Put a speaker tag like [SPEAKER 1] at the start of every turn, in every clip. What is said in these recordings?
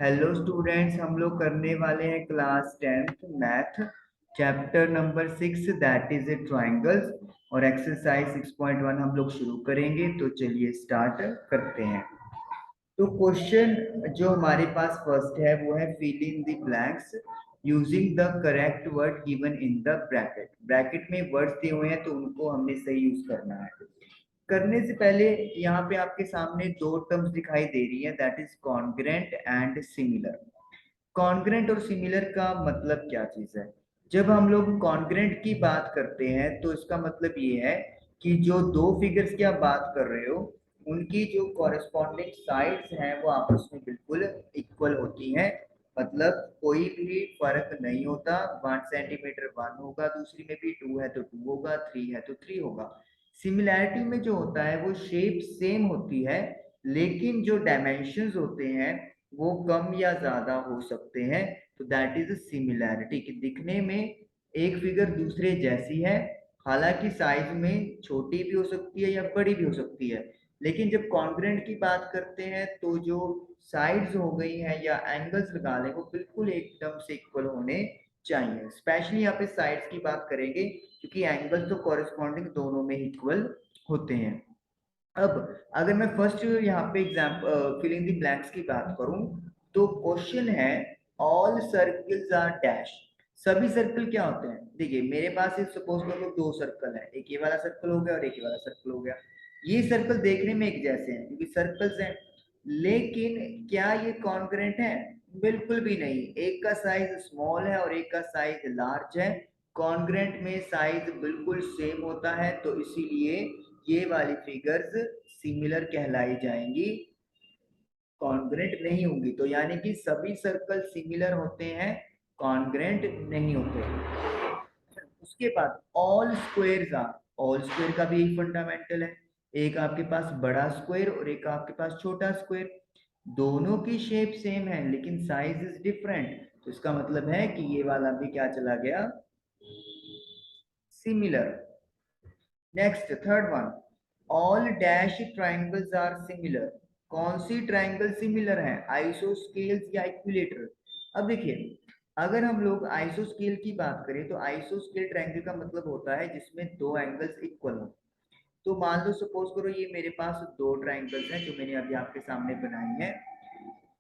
[SPEAKER 1] Hello students, हम लोग करने वाले हैं class 10th math chapter number 6 that is a triangles और एक्सरसाइज 6.1 हम लोग शुरू करेंगे। तो चलिए स्टार्ट करते हैं। तो क्वेश्चन जो हमारे पास फर्स्ट है वो है fill in the blanks using the correct word given in the bracket. Bracket में वर्ड्स दिए हुए हैं तो उनको हमने सही यूज करना है। करने से पहले यहाँ पे आपके सामने दो टर्म्स दिखाई दे रही है, that is congruent and similar. Congruent और सिमिलर का मतलब क्या चीज है? जब हम लोग कॉन्ग्रेंट की बात करते हैं तो इसका मतलब ये है कि जो दो फिगर्स की आप बात कर रहे हो उनकी जो कॉरेस्पॉन्डिंग साइड्स हैं वो आपस में बिल्कुल इक्वल होती हैं। मतलब कोई भी फर्क नहीं होता। 1 सेंटीमीटर 1 होगा, दूसरी में भी 2 है तो 2 होगा, 3 है तो 3 होगा। सिमिलैरिटी में जो होता है वो शेप सेम होती है, लेकिन जो डायमेंशंस होते हैं वो कम या ज्यादा हो सकते हैं। तो दैट इज सिमिलैरिटी कि दिखने में एक फिगर दूसरे जैसी है, हालांकि साइज में छोटी भी हो सकती है या बड़ी भी हो सकती है। लेकिन जब कॉन्ग्रेंट की बात करते हैं तो जो साइड्स हो गई हैं या एंगल्स लगा लें वो बिल्कुल एकदम से इक्वल होने चाहिए। स्पेशली यहाँ पे साइड्स की बात करेंगे क्योंकि एंगल्स तो कॉरेस्पॉन्डिंग दोनों में इक्वल होते हैं। अब अगर मैं फर्स्ट यहाँ पे example fill in the blanks की बात करूं तो क्वेश्चन है ऑल सर्कल्स आर डैश। सभी सर्कल क्या होते हैं? देखिए मेरे पास सपोज कर लो दो सर्कल है, एक ये वाला सर्कल हो गया और एक ये वाला सर्कल हो गया। ये सर्कल देखने में एक जैसे हैं क्योंकि सर्कल्स हैं, लेकिन क्या ये कॉन्ग्रेंट है? बिल्कुल भी नहीं। एक का साइज स्मॉल है और एक का साइज लार्ज है। कॉन्ग्रेंट में साइज बिल्कुल सेम होता है तो इसीलिए ये वाली फिगर्स सिमिलर कहलाई जाएंगी, कॉन्ग्रेंट नहीं होंगी। तो यानी कि सभी सर्कल सिमिलर होते हैं, कॉन्ग्रेंट नहीं होते। उसके बाद all squares are, all square का भी एक फंडामेंटल है। एक आपके पास बड़ा स्क्वायर और एक आपके पास छोटा स्क्वायर, दोनों की शेप सेम है लेकिन साइज इज डिफरेंट। तो इसका मतलब है कि ये वाला भी क्या चला गया, similar. Next third one, all dash triangles are similar. कौन सी ट्राइंगल सिमिलर है? आइसोस्केल्स या इक्विलेटरल? अब देखिए अगर हम लोग आइसोस्केल की बात करें तो आइसोस्केल ट्राइंगल का मतलब होता है जिसमें दो एंगल्स इक्वल हो। तो मान लो सपोज करो ये मेरे पास दो ट्राइंगल्स हैं जो मैंने अभी आपके सामने बनाई है।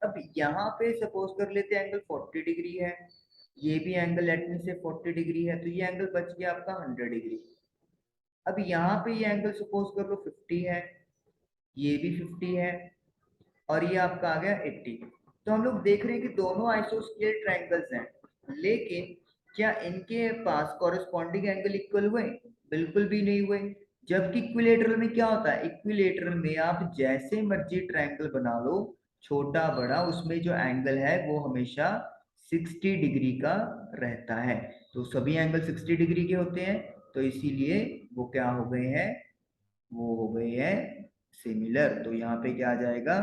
[SPEAKER 1] अब यहाँ पे सपोज कर लेते हैं एंगल 40 डिग्री है, ये भी एंगल लेट मी से 40 डिग्री है, तो ये एंगल बच गया आपका 100 डिग्री। अब यहाँ पे ये एंगल सपोज कर लो 50 है, ये भी 50 है और ये आपका आ गया 80। तो हम लोग देख रहे हैं कि दोनों आइसोस्केल ट्रायंगल्स हैं, लेकिन क्या इनके पास कॉरेस्पॉन्डिंग एंगल इक्वल हुए? बिल्कुल भी नहीं हुए। जबकि इक्विलेटरल में क्या होता है? इक्विलेटरल में आप जैसे मर्जी ट्रायंगल बना लो, छोटा बड़ा, उसमें जो एंगल है वो हमेशा 60 डिग्री का रहता है। तो सभी एंगल 60 डिग्री के होते हैं तो इसीलिए वो क्या हो गए हैं, वो हो गए हैं सिमिलर। तो यहाँ पे क्या आ जाएगा,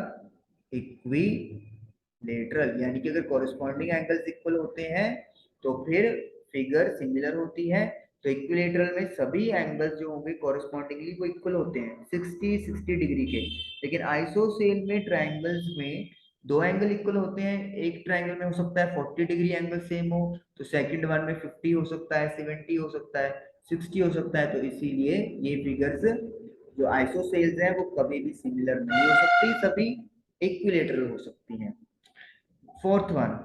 [SPEAKER 1] इक्विलेटरल। यानी कि अगर कॉरेस्पॉन्डिंग एंगल्स इक्वल होते हैं तो फिर फिगर सिमिलर होती है। तो इक्विलेटरल में सभी एंगल्स जो होंगे कॉरेस्पॉन्डिंगली वो इक्वल होते हैं 60 डिग्री के। लेकिन आइसोसेल में ट्रायंगल्स में दो एंगल इक्वल होते हैं। एक ट्रायंगल में हो सकता है 40 डिग्री एंगल सेम हो, तो सेकंड वन में 50 हो सकता है, 70 हो सकता है, 60 हो सकता है। तो इसीलिए ये फिगर्स जो आइसोसेल्स हैं वो कभी भी सिमिलर नहीं हो सकती, सभी इक्विलेटरल हो सकती हैं। Fourth one,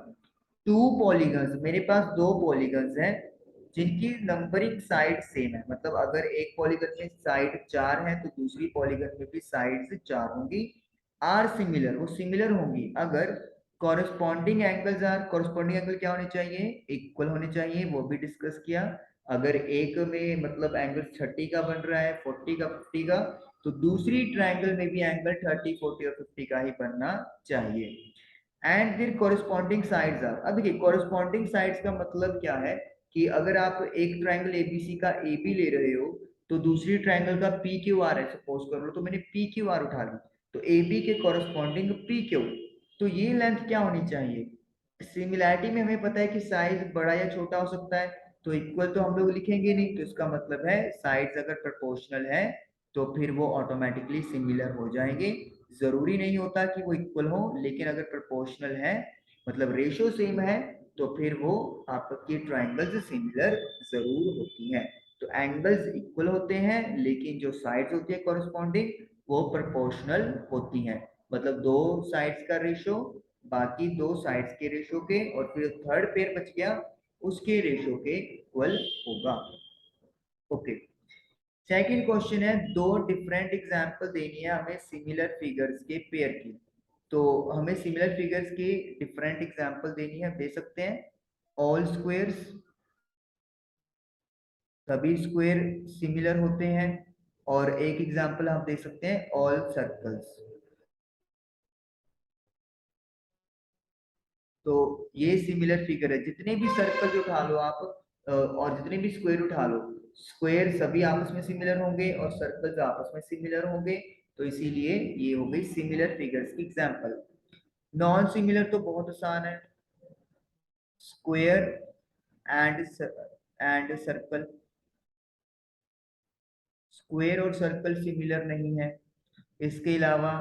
[SPEAKER 1] to polygons. मेरे पास दो पॉलीगन्स हैं जिनकी नंबरिंग साइड सेम है। मतलब अगर एक पॉलीगन में साइड 4 है तो दूसरी पॉलीगन में भी साइड्स 4 होंगी। आर सिमिलर, वो सिमिलर होंगी अगर corresponding angles are, corresponding angle क्या होने चाहिए? इक्वल होने चाहिए, वो भी डिस्कस किया। अगर एक में मतलब एंगल 30 का बन रहा है, 40 का, 50 का, तो दूसरी ट्रायंगल में भी एंगल 30, 40 और 50 का ही बनना चाहिए। एंड फिर कॉरेस्पॉन्डिंग साइड्स आर। अब देखिए कॉरेस्पॉन्डिंग साइड्स का मतलब क्या है कि अगर आप एक ट्रायंगल एबीसी का ए बी ले रहे हो तो दूसरी ट्रायंगल का पी क्यू आर है सपोज कर लो, तो मैंने पी क्यू आर उठा ली, तो ए बी के कॉरेस्पॉन्डिंग पी क्यू। तो ये लेंथ क्या होनी चाहिए? सिमिलैरिटी में हमें पता है कि साइज बड़ा या छोटा हो सकता है, तो इक्वल तो हम लोग लिखेंगे नहीं। तो इसका मतलब है साइड्स अगर प्रोपोर्शनल है तो फिर वो ऑटोमेटिकली सिमिलर हो जाएंगे। जरूरी नहीं होता कि वो इक्वल हो, लेकिन अगर प्रोपोर्शनल है मतलब रेशियो सेम है तो फिर वो आपकी ट्राइंगल्स सिमिलर जरूर होती हैं। तो एंगल्स इक्वल होते हैं लेकिन जो साइड्स होती है कॉरेस्पॉन्डिंग वो प्रोपोर्शनल होती हैं। मतलब दो साइड्स का रेशियो बाकी दो साइड्स के रेशियो के और फिर थर्ड पेयर बच गया उसके रेशियो के इक्वल होगा। ओके, सेकंड क्वेश्चन है, दो डिफरेंट एग्जांपल देनी है हमें सिमिलर फिगर्स के पेयर की। तो हमें सिमिलर फिगर्स की डिफरेंट एग्जांपल देनी है, दे सकते हैं ऑल स्क्वायर्स, सभी स्क्वायर सिमिलर होते हैं, और एक एग्जांपल हम दे सकते हैं ऑल सर्कल्स। तो ये सिमिलर फिगर है, जितने भी सर्कल उठा लो आप और जितने भी स्क्वायर उठा लो, स्क्वायर सभी आपस में सिमिलर होंगे और सर्कल्स आपस में सिमिलर होंगे। तो इसीलिए ये हो गई सिमिलर फिगर्स की एग्जांपल। नॉन सिमिलर तो बहुत आसान है, स्क्वायर एंड सर्कल। स्क्वायर और सर्कल सिमिलर नहीं है। इसके अलावा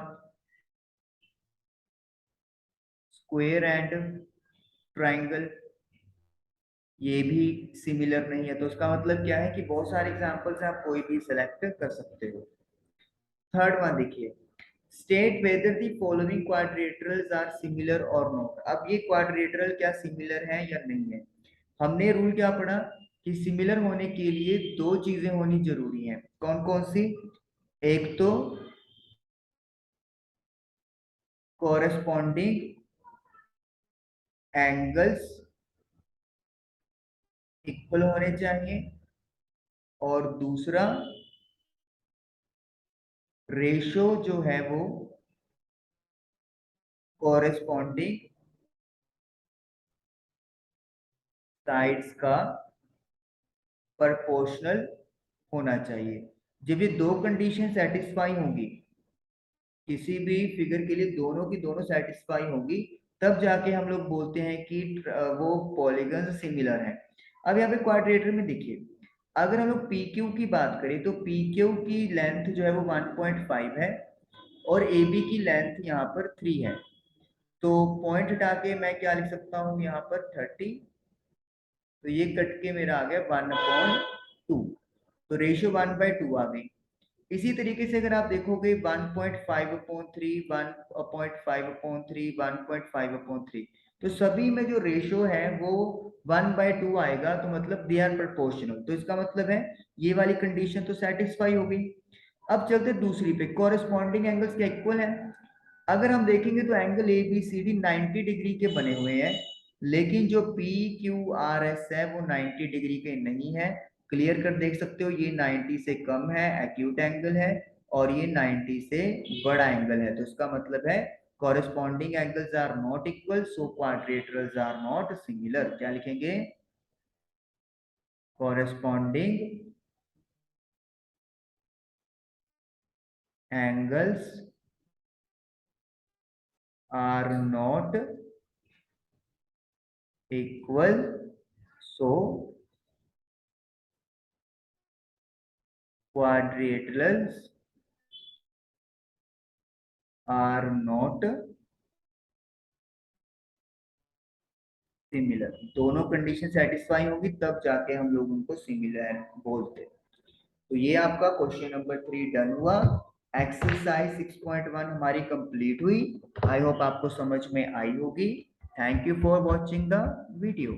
[SPEAKER 1] स्क्वायर एंड ट्राइंगल, ये भी सिमिलर नहीं है। तो उसका मतलब क्या है कि बहुत सारे एग्जांपल्स आप कोई भी सिलेक्ट कर सकते हो। थर्ड वन देखिए, state whether the following quadrilaterals are similar और नॉट। अब ये क्वाड्रिलेटरल क्या सिमिलर है या नहीं है। हमने रूल क्या पढ़ा कि सिमिलर होने के लिए दो चीजें होनी जरूरी हैं, कौन कौन सी। एक तो कॉरेस्पॉन्डिंग एंगल्स इक्वल होने चाहिए, और दूसरा रेशो जो है वो कॉरेस्पॉन्डिंग साइड्स का प्रोपोर्शनल होना चाहिए। जब ये दो कंडीशन सेटिस्फाई होंगी, किसी भी फिगर के लिए दोनों की दोनों सेटिस्फाई होगी, तब जाके हम लोग बोलते हैं कि वो पॉलीगन सिमिलर है। अब यहाँ पे क्वाड्रेटर में देखिए, अगर हम लोग पी क्यू की बात करें तो पी क्यू की लेंथ जो है वो 1.5 है और ए बी की लेंथ यहाँ पर 3 है। तो पॉइंट हटा के मैं क्या लिख सकता हूँ यहाँ पर 30। तो ये कट के मेरा आ गया 1/2। तो रेशियो 1/2 आ गई। इसी तरीके से अगर आप देखोगे 1.5/3, 1.5/3, 1.5/3, तो सभी में जो रेशियो है वो 1/2 आएगा। तो मतलब दे आर प्रोपोर्शनल। तो इसका मतलब है ये वाली कंडीशन तो सेटिस्फाई हो गई। अब चलते दूसरी पे, कॉरेस्पॉन्डिंग एंगल्स क्या इक्वल है। अगर हम देखेंगे तो angle A B C D 90 degree के बने हुए हैं, लेकिन जो पी क्यू आर एस है वो 90 डिग्री के नहीं है। क्लियर कर देख सकते हो, ये 90 से कम है, एक्यूट एंगल है, और ये 90 से बड़ा एंगल है। तो इसका मतलब है corresponding angles are not equal, so quadrilaterals are not similar. क्या लिखेंगे, corresponding angles are not equal, so quadrilaterals are not similar. दोनों कंडीशन सेटिस्फाई होगी तब जाके हम लोग उनको सिमिलर बोलते हैं। तो ये आपका क्वेश्चन नंबर 3 डन हुआ। एक्सरसाइज 6.1 हमारी कंप्लीट हुई। आई होप आपको समझ में आई होगी। Thank you for watching the video.